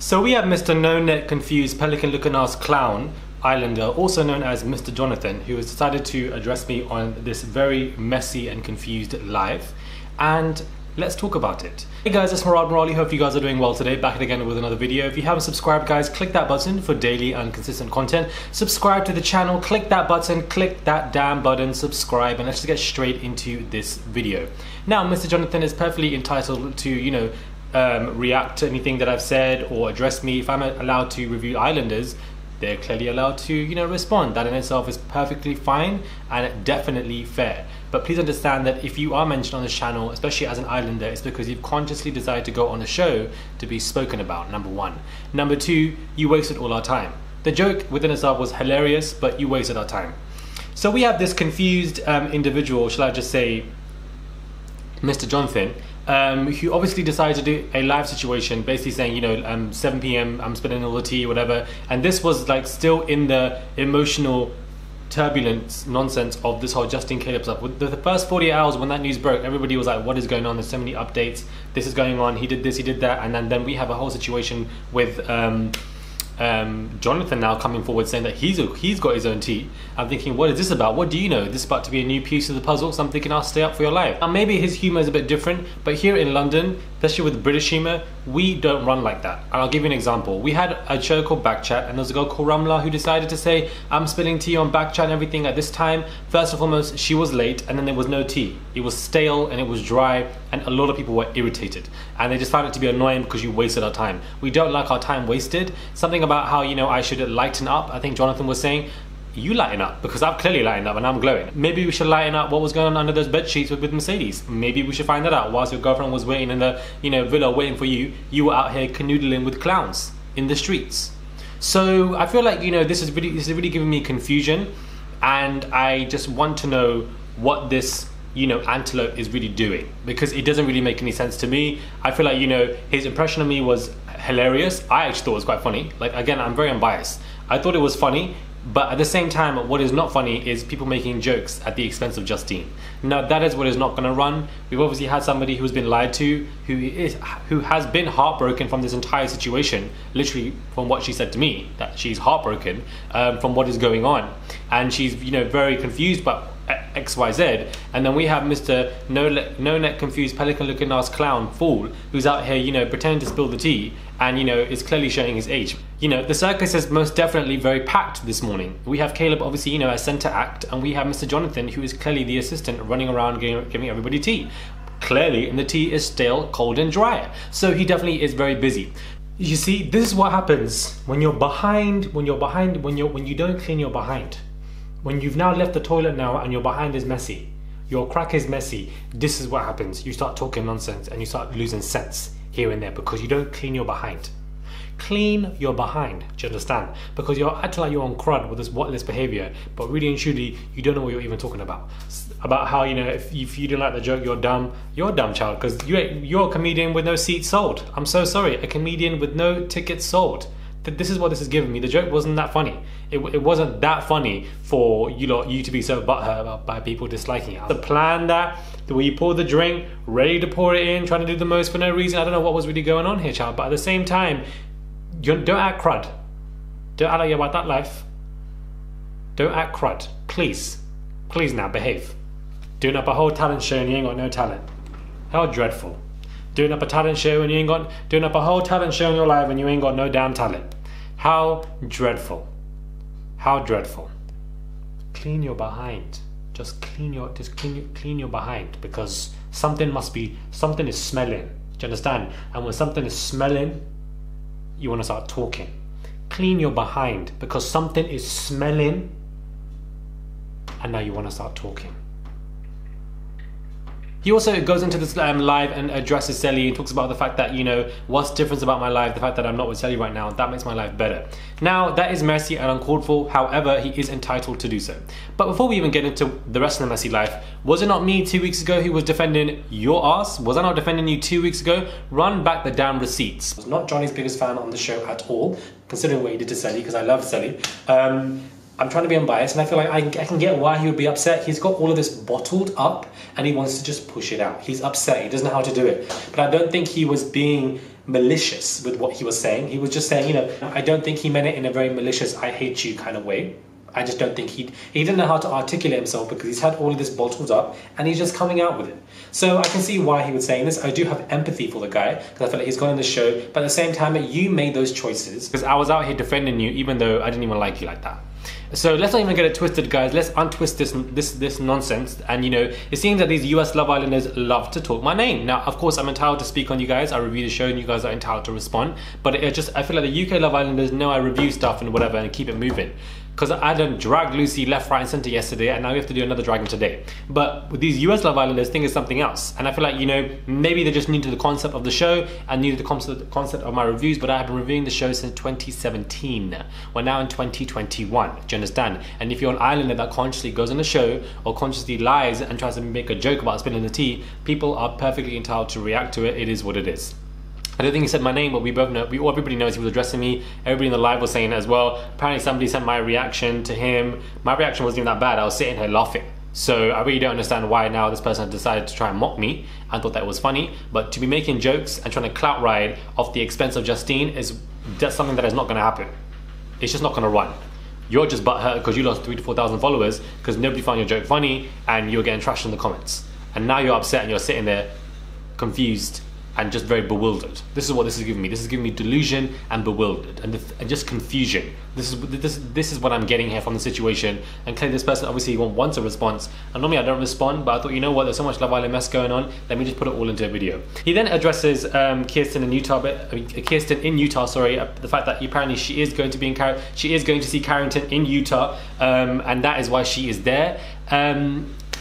So we have Mr. No Net Confused Pelican Looking Ass Clown Islander, also known as Mr. Jonathan, who has decided to address me on this very messy and confused live. And let's talk about it. Hey guys, it's Morali. Hope you guys are doing well today. Back again with another video. If you haven't subscribed, guys, click that button for daily and consistent content. Subscribe to the channel, click that button, click that damn button, subscribe, and let's just get straight into this video. Now, Mr. Jonathan is perfectly entitled to, react to anything that I've said or address me. If I'm allowed to review Islanders, they're clearly allowed to, respond. That in itself is perfectly fine and definitely fair. But please understand that if you are mentioned on this channel, especially as an Islander, it's because you've consciously decided to go on the show to be spoken about, number one. Number two, you wasted all our time. The joke within itself was hilarious, but you wasted our time. So we have this confused individual, shall I just say, Mr. Jonathan, who obviously decided to do a live situation, basically saying, 7 p.m, I'm spilling all the tea, whatever. And this was like still in the emotional turbulence nonsense of this whole Justin Caleb stuff. With the first 48 hours when that news broke, everybody was like, what is going on? There's so many updates. This is going on. He did this, he did that. And then we have a whole situation with Jonathan now coming forward saying that he's got his own tea. I'm thinking, what is this about? What do you know? This is about to be a new piece of the puzzle, so I'm thinking I'll stay up for your life. Now maybe his humour is a bit different, but here in London, especially with British humour, we don't run like that. And I'll give you an example. We had a show called Backchat, and there was a girl called Ramla who decided to say, I'm spilling tea on Backchat and everything at this time. First and foremost, she was late, and then there was no tea. It was stale and it was dry, and a lot of people were irritated. And they just found it to be annoying because you wasted our time. We don't like our time wasted. Something about how, I should lighten up. I think Jonathan was saying, you lighten up, because I've clearly lightened up and I'm glowing. Maybe we should lighten up what was going on under those bed sheets with Mercedes. Maybe we should find that out. Whilst your girlfriend was waiting in the villa waiting for you, you were out here canoodling with clowns in the streets. So I feel like this is really giving me confusion, and I just want to know what this antelope is really doing, because it doesn't really make any sense to me. I feel like his impression of me was hilarious. I actually thought it was quite funny. Like, again, I'm very unbiased. I thought it was funny, but at the same time, what is not funny is people making jokes at the expense of Justine. Now, that is what is not going to run. We've obviously had somebody who's been lied to, who has been heartbroken from this entire situation, literally from what she said to me, that she's heartbroken from what is going on. And she's, very confused about XYZ. And then we have Mr. No Net Confused Pelican Looking Ass Clown Fool, who's out here, pretending to spill the tea, and is clearly showing his age. The circus is most definitely very packed this morning. We have Caleb, obviously, as centre act, and we have Mr. Jonathan, who is clearly the assistant, running around giving everybody tea. Clearly, and the tea is stale, cold, and dry. So he definitely is very busy. You see, this is what happens when you're behind, when you don't clean your behind. When you've now left the toilet now and your behind is messy, your crack is messy, this is what happens. You start talking nonsense and you start losing sense here and there because you don't clean your behind. Clean your behind, do you understand? Because you're acting like you're on crud with this whatless behaviour, but really and truly, you don't know what you're even talking about. About how, if you didn't like the joke, you're dumb. You're a dumb child, because you're a comedian with no seats sold. I'm so sorry, a comedian with no tickets sold. This is what this is giving me. The joke wasn't that funny. It wasn't that funny for you to be so butthurt by people disliking it. The plan the way you pour the drink, ready to pour it in, trying to do the most for no reason. I don't know what was really going on here, child. But at the same time, don't act crud. Don't act like you're about that life. Don't act crud. Please. Please now, behave. Doing up a whole talent show and you ain't got no talent. How dreadful. Doing up a talent show and doing up a whole talent show in your life and you ain't got no damn talent. How dreadful. How dreadful. Clean your behind. Just clean your behind, because something is smelling. Do you understand? And when something is smelling, you want to start talking. Clean your behind, because something is smelling and now you want to start talking. He also goes into this live and addresses Cely and talks about the fact that, what's different about my life, the fact that I'm not with Cely right now, that makes my life better. Now, that is messy and uncalled for, however, he is entitled to do so. But before we even get into the rest of the messy life, was it not me 2 weeks ago who was defending your ass? Was I not defending you 2 weeks ago? Run back the damn receipts. I was not Johnny's biggest fan on the show at all, considering what he did to Cely, because I love Cely. I'm trying to be unbiased, and I feel like I can get why he would be upset. He's got all of this bottled up and he wants to just push it out. He's upset, he doesn't know how to do it. But I don't think he was being malicious with what he was saying. He was just saying, you know, I don't think he meant it in a very malicious, I hate you kind of way. I just don't think he didn't know how to articulate himself because he's had all of this bottled up and he's just coming out with it. So I can see why he would say this. I do have empathy for the guy because I feel like he's gone on the show, but at the same time, you made those choices. Because I was out here defending you even though I didn't even like you like that. So let's not even get it twisted, guys. Let's untwist this nonsense. And you know, it seems that these US Love Islanders love to talk my name. Now, of course, I'm entitled to speak on you guys. I review the show and you guys are entitled to respond. But I feel like the UK Love Islanders know I review stuff and whatever and keep it moving. Because I done dragged Lucy left, right and centre yesterday and now we have to do another dragging today. But with these US Love Islanders, thing is something else. And I feel like, you know, maybe they just needed the concept of the show and needed the concept of my reviews, but I have been reviewing the show since 2017. We're now in 2021, do you understand? And if you're an islander that consciously goes on the show or consciously lies and tries to make a joke about spilling the tea, people are perfectly entitled to react to it. It is what it is. I don't think he said my name, but we both know, everybody knows he was addressing me. Everybody in the live was saying it as well. Apparently somebody sent my reaction to him. My reaction wasn't even that bad. I was sitting here laughing. So I really don't understand why now this person decided to try and mock me. I thought that was funny, but to be making jokes and trying to clout ride off the expense of Justine that's something that is not gonna happen. It's just not gonna run. You're just butthurt because you lost 3,000 to 4,000 followers because nobody found your joke funny and you're getting trashed in the comments. And now you're upset and you're sitting there confused and just very bewildered. This is what this is giving me. This is giving me delusion and bewildered and just confusion. This is what I'm getting here from the situation. And clearly this person obviously wants a response. And normally I don't respond, but I thought, you know what, there's so much Love Island mess going on, let me just put it all into a video. He then addresses Kierstan in Utah, the fact that apparently she is going to see Carrington in Utah, and that is why she is there.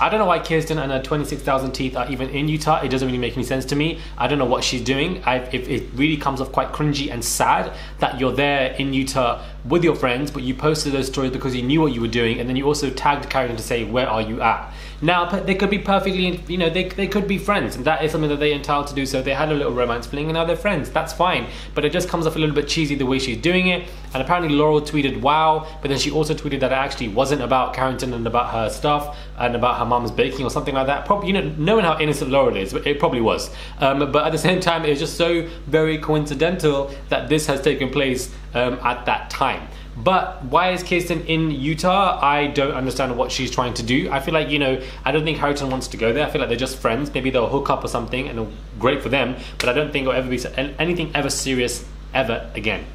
I don't know why Kierstan and her 26,000 teeth are even in Utah. It doesn't really make any sense to me. I don't know what she's doing. It really comes off quite cringy and sad that you're there in Utah with your friends, but you posted those stories because you knew what you were doing, and then you also tagged Carrington to say, where are you at? Now, they could be perfectly, you know, they could be friends, and that is something that they're entitled to do. So they had a little romance fling, and now they're friends. That's fine. But it just comes off a little bit cheesy the way she's doing it. And apparently Laurel tweeted, wow, but then she also tweeted that it actually wasn't about Carrington and about her stuff and about her mum's baking or something like that. Probably, you know, knowing how innocent Laurel is, it probably was. But at the same time, it's just so very coincidental that this has taken place at that time. But why is Kierstan in Utah? I don't understand what she's trying to do. I feel like, you know, I don't think Carrington wants to go there. I feel like they're just friends. Maybe they'll hook up or something and great for them. But I don't think it'll ever be anything ever serious ever again.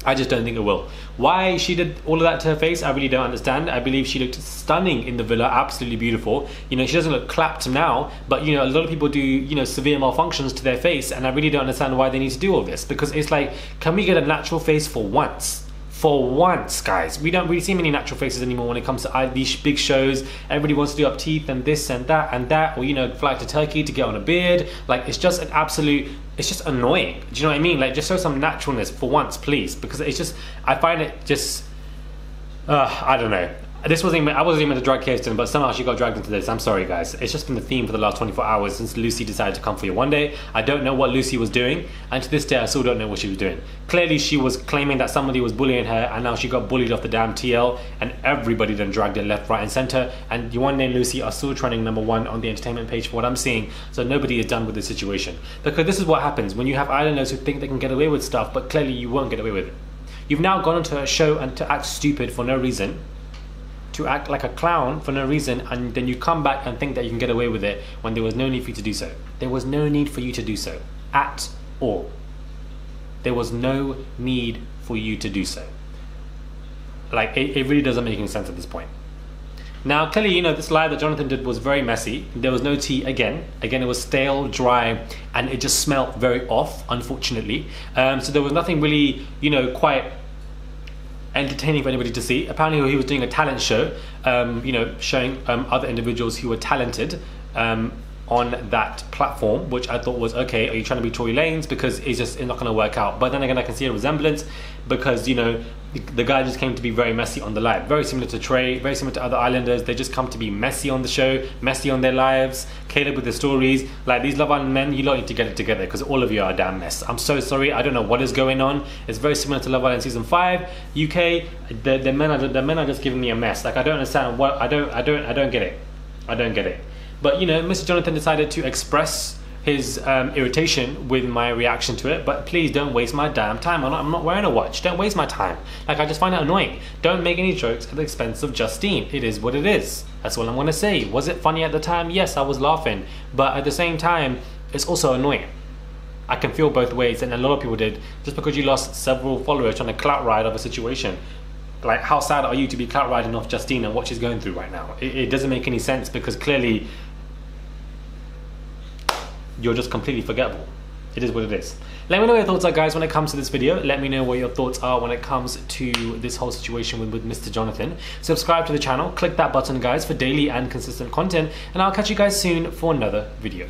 I just don't think it will. Why she did all of that to her face, I really don't understand. I believe she looked stunning in the villa, absolutely beautiful. You know, she doesn't look clapped now, but you know, a lot of people do, you know, severe malfunctions to their face, and I really don't understand why they need to do all this, because it's like, can we get a natural face for once? For once, guys. We don't really see many natural faces anymore when it comes to these big shows. Everybody wants to do up teeth and this and that, or you know, fly to Turkey to get on a beard. Like, it's just an absolute, it's just annoying. Do you know what I mean? Like, just show some naturalness for once, please, because it's just, I find it just, I don't know. I wasn't even meant to drag Kierstan, but somehow she got dragged into this. I'm sorry, guys. It's just been the theme for the last 24 hours since Lucy decided to come for you one day. I don't know what Lucy was doing, and to this day, I still don't know what she was doing. Clearly, she was claiming that somebody was bullying her, and now she got bullied off the damn TL, and everybody then dragged her left, right, and center. And you one named Lucy are still trending #1 on the entertainment page for what I'm seeing. So nobody is done with this situation, because this is what happens when you have islanders who think they can get away with stuff, but clearly you won't get away with it. You've now gone onto a show and to act stupid for no reason, to act like a clown for no reason, and then you come back and think that you can get away with it when there was no need for you to do so. There was no need for you to do so at all. There was no need for you to do so. Like, it really doesn't make any sense at this point. Now, clearly, you know, this live that Jonathan did was very messy. There was no tea again. Again, it was stale, dry, and it just smelled very off, unfortunately. So there was nothing really, you know, quite entertaining for anybody to see. Apparently he was doing a talent show, you know, showing other individuals who were talented on that platform, which I thought was, okay, are you trying to be Tory Lanez? Because it's not going to work out. But then again, I can see a resemblance because, you know, the guy just came to be very messy on the live. Very similar to Trey, very similar to other islanders. They just come to be messy on the show, messy on their lives. Caleb with the stories. Like, these Love Island men, you lot need to get it together because all of you are a damn mess. I'm so sorry. I don't know what is going on. It's very similar to Love Island season 5 UK. The men are just giving me a mess. Like, I don't understand what I don't get it. I don't get it. But you know, Mr. Jonathan decided to express his irritation with my reaction to it, but please don't waste my damn time. I'm not wearing a watch. Don't waste my time. Like, I just find it annoying. Don't make any jokes at the expense of Justine. It is what it is. That's all I'm gonna say. Was it funny at the time? Yes, I was laughing, but at the same time, it's also annoying. I can feel both ways, and a lot of people did. Just because you lost several followers trying to clout ride of a situation, like, how sad are you to be clout riding off Justine and what she's going through right now? It doesn't make any sense, because clearly you're just completely forgettable. It is what it is. Let me know what your thoughts are, guys, when it comes to this video. Let me know what your thoughts are when it comes to this whole situation with Mr. Jonathan. Subscribe to the channel, click that button, guys, for daily and consistent content, and I'll catch you guys soon for another video.